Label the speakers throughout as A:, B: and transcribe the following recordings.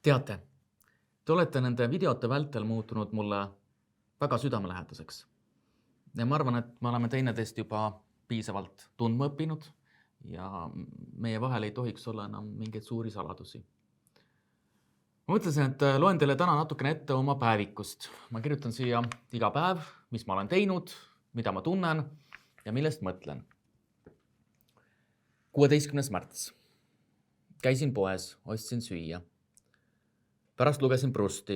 A: Teate, te olete nende videote vältel muutunud mulle väga südamelähedaseks. Ja ma arvan, et me oleme teineteist juba piisavalt tundma õppinud ja meie vahel ei tohiks olla enam mingeid suuri saladusi. Ma mõtlesin, et loen teile täna natukene ette oma päevikust. Ma kirjutan siia iga päev, mis ma olen teinud, mida ma tunnen ja millest mõtlen. 16. märts. Käisin poes, ostsin süüa. Pärast lugesin Prusti.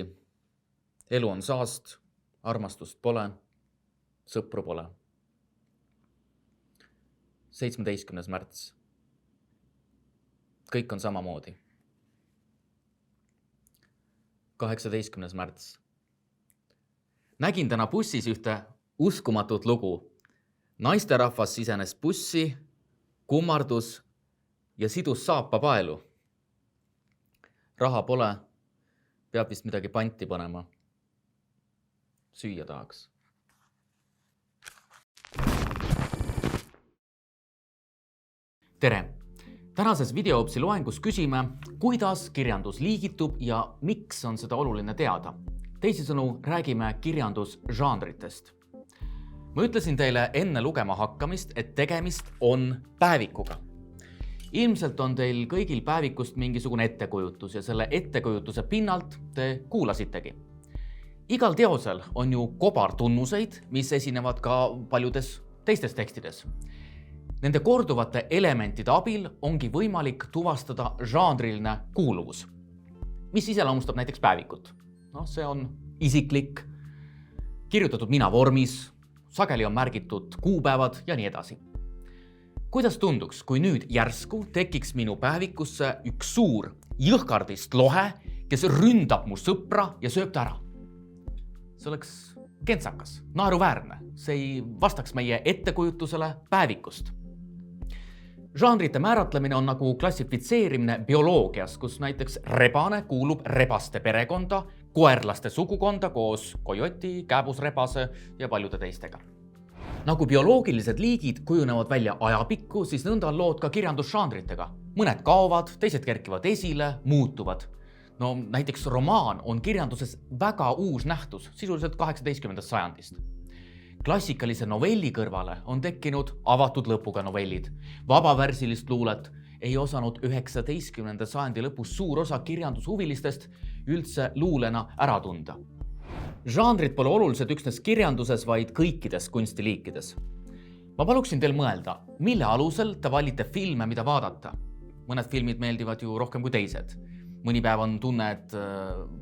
A: Elu on saast, armastust pole, sõpru pole. 17. märts. Kõik on samamoodi. 18. märts. Nägin täna bussis ühte uskumatut lugu. Naisterahvas sisenes bussi, kummardus ja sidus saapa paelu. Raha pole, peab vist midagi panti panema. Süüa tahaks. Tere! Tänases videoopsi loengus küsime, kuidas kirjandus liigitub ja miks on seda oluline teada. Teisisõnu räägime kirjandusžanritest. Ma ütlesin teile enne lugema hakkamist, et tegemist on päevikuga. Ilmselt on teil kõigil päevikust mingisugune ettekujutus ja selle ettekujutuse pinnalt te kuulasitegi. Igal teosel on ju kobartunnuseid, mis esinevad ka paljudes teistes tekstides. Nende korduvate elementide abil ongi võimalik tuvastada žanriline kuuluvus, mis iseloomustab näiteks päevikut. See on isiklik, kirjutatud mina vormis, sageli on märgitud kuupäevad ja nii edasi. Kuidas tunduks, kui nüüd järsku tekiks minu päevikusse üks suur jõhkardist lohe, kes ründab mu sõpra ja sööb ta ära? See oleks kentsakas, naeruväärne, see ei vastaks meie ettekujutusele päevikust. Žanrite määratlemine on nagu klassifitseerimine bioloogias, kus näiteks rebane kuulub rebaste perekonda, koerlaste sugukonda koos kojoti, kääbusrebase ja paljude teistega. Nagu bioloogilised liigid kujunevad välja ajapikku, siis nõnda on lood ka kirjandusžanritega. Mõned kaovad, teised kerkivad esile, muutuvad. Näiteks romaan on kirjanduses väga uus nähtus, sisuliselt 18. sajandist. Klassikalise novelli kõrvale on tekkinud avatud lõpuga novellid. Vabavärsilist luulet ei osanud 19. sajandi lõpus suur osa kirjandushuvilistest üldse luulena ära tunda. Žanrid pole olulised üksnes kirjanduses, vaid kõikides kunstiliikides. Ma paluksin teil mõelda, mille alusel te valite filme, mida vaadata. Mõned filmid meeldivad ju rohkem kui teised. Mõni päev on tunne, et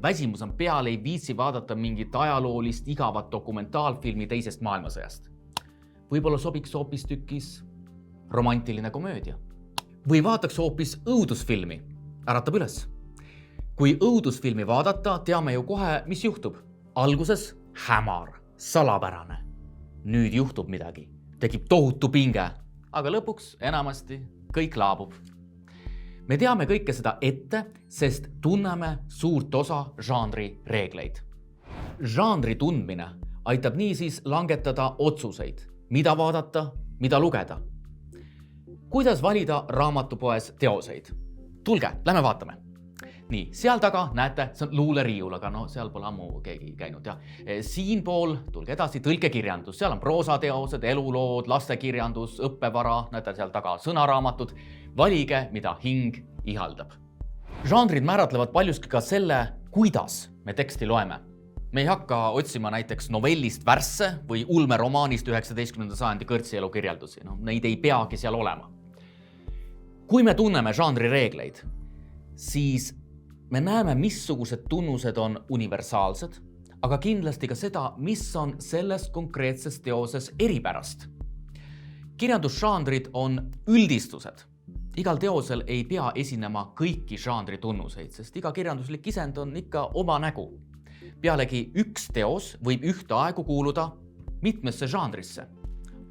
A: väsimus on peal, ei viitsi vaadata mingit ajaloolist igavat dokumentaalfilmi teisest maailmasõjast. Võib-olla sobiks hoopis tükis romantiline komöödia. Või vaataks hoopis õudusfilmi. Äratab üles. Kui õudusfilmi vaadata, teame ju kohe, mis juhtub. Alguses hämar, salapärane. Nüüd juhtub midagi. Tekib tohutu pinge. Aga lõpuks enamasti kõik laabub. Me teame kõike seda ette, sest tunneme suurt osa žanri reegleid. Žanri tundmine aitab niisiis langetada otsuseid, mida vaadata, mida lugeda. Kuidas valida raamatupoes teoseid? Tulge, lähme vaatame. Nii, seal taga näete, see on luuleriiul, aga seal pole ammu keegi käinud. Siinpool, tulge edasi, tõlkekirjandus, seal on proosateosed, elulood, lastekirjandus, õppevara, näete seal taga sõnaraamatud. Valige, mida hing ihaldab. Žanrid määratlevad paljuski ka selle, kuidas me teksti loeme. Me ei hakka otsima näiteks novellist värsse või ulmeromaanist 19. sajandi kõrtsielu kirjeldusi. Neid ei peagi seal olema. Kui me tunneme žanri reegleid, siis me näeme, missugused tunnused on universaalsed, aga kindlasti ka seda, mis on selles konkreetses teoses eripärast. Kirjandusžanrid on üldistused. Igal teosel ei pea esinema kõiki žanri tunnuseid, sest iga kirjanduslik isend on ikka oma nägu. Pealegi üks teos võib ühte aegu kuuluda mitmesse žanrisse,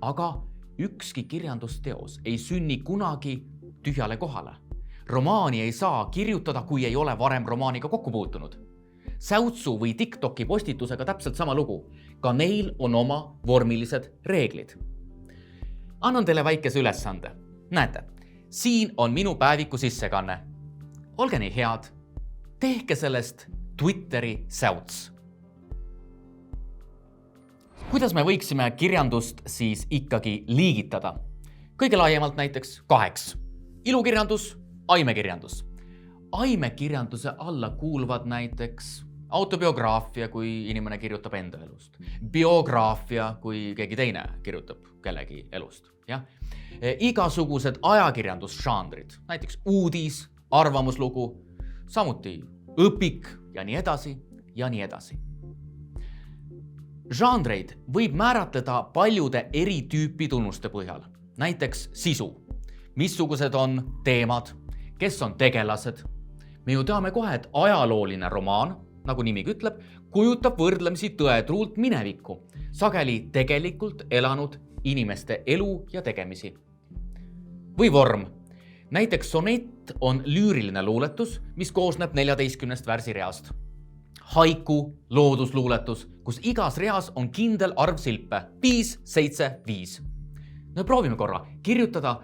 A: aga ükski kirjandusteos ei sünni kunagi tühjale kohale. Romaani ei saa kirjutada, kui ei ole varem romaaniga kokku puutunud. Säutsu või TikToki postitusega täpselt sama lugu. Ka neil on oma vormilised reeglid. Annan teile väikese ülesande. Näete, siin on minu päeviku sissekanne. Olge nii head, tehke sellest Twitteri säuts. Kuidas me võiksime kirjandust siis ikkagi liigitada? Kõige laiemalt näiteks 2. Ilukirjandus, aimekirjandus. Aimekirjanduse alla kuuluvad näiteks autobiograafia, kui inimene kirjutab enda elust. Biograafia, kui keegi teine kirjutab kellegi elust. Ja? Igasugused ajakirjandusžanrid, näiteks uudis, arvamuslugu, samuti õpik ja nii edasi ja nii edasi. Žanreid võib määratleda paljude eri tüüpi tunnuste põhjal. Näiteks sisu, missugused on teemad, kes on tegelased. Me ju teame kohe, et ajalooline romaan, nagu nimigi ütleb, kujutab võrdlemisi tõetruult minevikku, sageli tegelikult elanud inimeste elu ja tegemisi. Või vorm. Näiteks sonett on lüüriline luuletus, mis koosneb 14 värsireast. Haiku, loodusluuletus, kus igas reas on kindel arv silpe, 5, 7, 5. No proovime korra kirjutada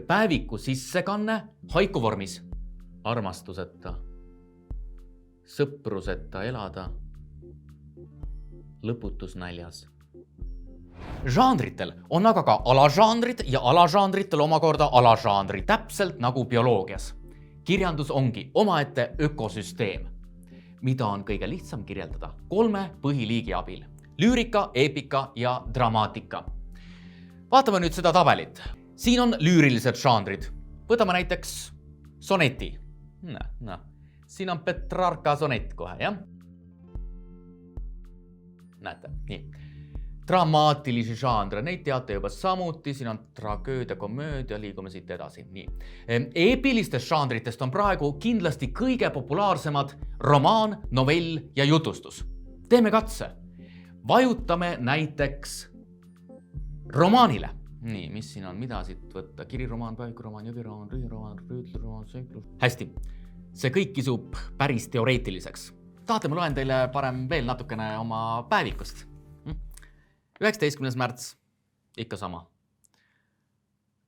A: päeviku sissekanne haiku vormis. Armastuseta, sõpruseta elada, lõputus näljas. Žanritel on aga ka alažanrid ja alažanritel omakorda alažanri, täpselt nagu bioloogias. Kirjandus ongi omaette ökosüsteem, mida on kõige lihtsam kirjeldada 3 põhiliigi abil. Lüürika, eepika ja dramaatika. Vaatame nüüd seda tabelit. Siin on lüürilised žanrid. Võtame näiteks soneti. Siin on Petrarca sonett kohe, jah? Näete, nii. Dramaatilisi žanre, neid teate juba samuti, siin on tragöödia, komöödia, liigume siit edasi. Nii. Eepilistest žanritest on praegu kindlasti kõige populaarsemad romaan, novell ja jutustus. Teeme katse. Vajutame näiteks romaanile. Nii, mis siin on, mida siit võtta? Kiriromaan, päevikuromaan, jõgiromaan, rühiromaan, rüütliromaan, sõiklus. Hästi, see kõik kisub päris teoreetiliseks. Tahate, ma loen teile parem veel natukene oma päevikust. 19. märts, ikka sama.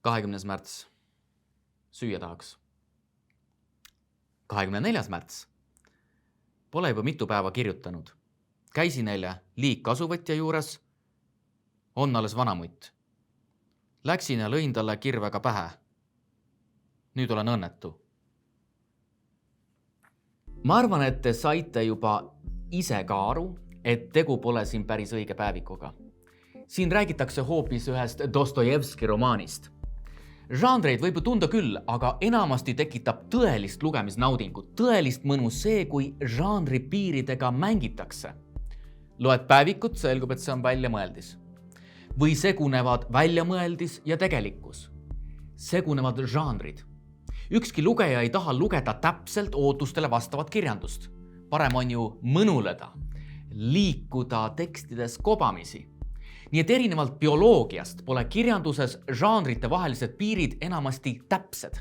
A: 20. märts, süüa tahaks. 24. märts, pole juba mitu päeva kirjutanud. Käisin eile liigkasuvõtja juures, on alles vanamutt. Läksin ja lõin talle kirvega pähe. Nüüd olen õnnetu. Ma arvan, et te saite juba ise ka aru, et tegu pole siin päris õige päevikuga. Siin räägitakse hoopis ühest Dostojevski romaanist. Žanreid võib ju tunda küll, aga enamasti tekitab tõelist lugemisnaudingut, tõelist mõnu see, kui žanri piiridega mängitakse. Loed päevikut, selgub, et see on väljamõeldis. Või segunevad väljamõeldis ja tegelikkus. Segunevad žanrid. Ükski lugeja ei taha lugeda täpselt ootustele vastavat kirjandust. Parem on ju mõnuleda, liikuda tekstides kobamisi. Nii et erinevalt bioloogiast pole kirjanduses žanrite vahelised piirid enamasti täpsed.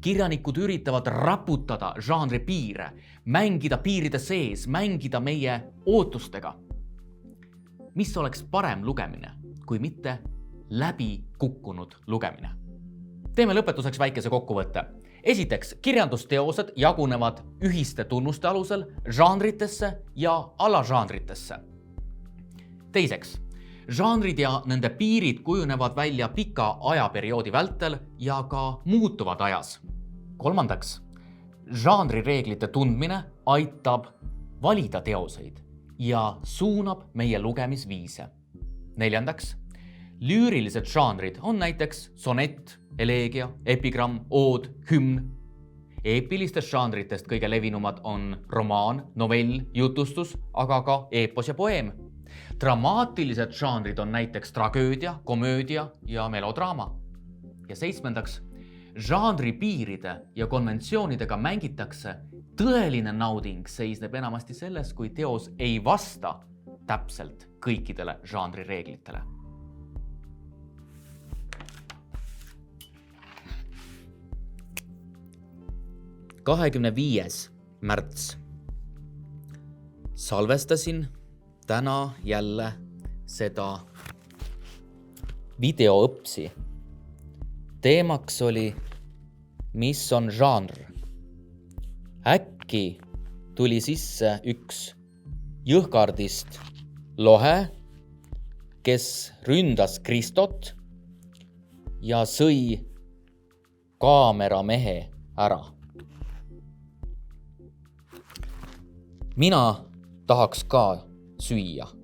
A: Kirjanikud üritavad raputada žanri piire, mängida piiride sees, mängida meie ootustega. Mis oleks parem lugemine, kui mitte läbi kukkunud lugemine? Teeme lõpetuseks väikese kokkuvõtte. Esiteks, kirjandusteosed jagunevad ühiste tunnuste alusel žanritesse ja alažanritesse. Teiseks, žanrid ja nende piirid kujunevad välja pika ajaperioodi vältel ja ka muutuvad ajas. Kolmandaks, žanrireeglite tundmine aitab valida teoseid ja suunab meie lugemisviise. Neljandaks, lüürilised žanrid on näiteks sonett, eleegia, epigramm, ood, hümn. Eepilistest žanritest kõige levinumad on romaan, novell, jutustus, aga ka eepos ja poeem. Dramaatilised žanrid on näiteks tragöödia, komöödia ja melodraama. Ja seitsmendaks, žanri piiride ja konventsioonidega mängitakse. Tõeline nauding seisneb enamasti selles, kui teos ei vasta täpselt kõikidele žanri reeglitele. – 25. märts. Salvestasin täna jälle seda videoõpsi. Teemaks oli, mis on žanr. Äkki tuli sisse üks Jõhkardist lohe, kes ründas Kristot ja sõi kaameramehe ära. Mina tahaks ka süüa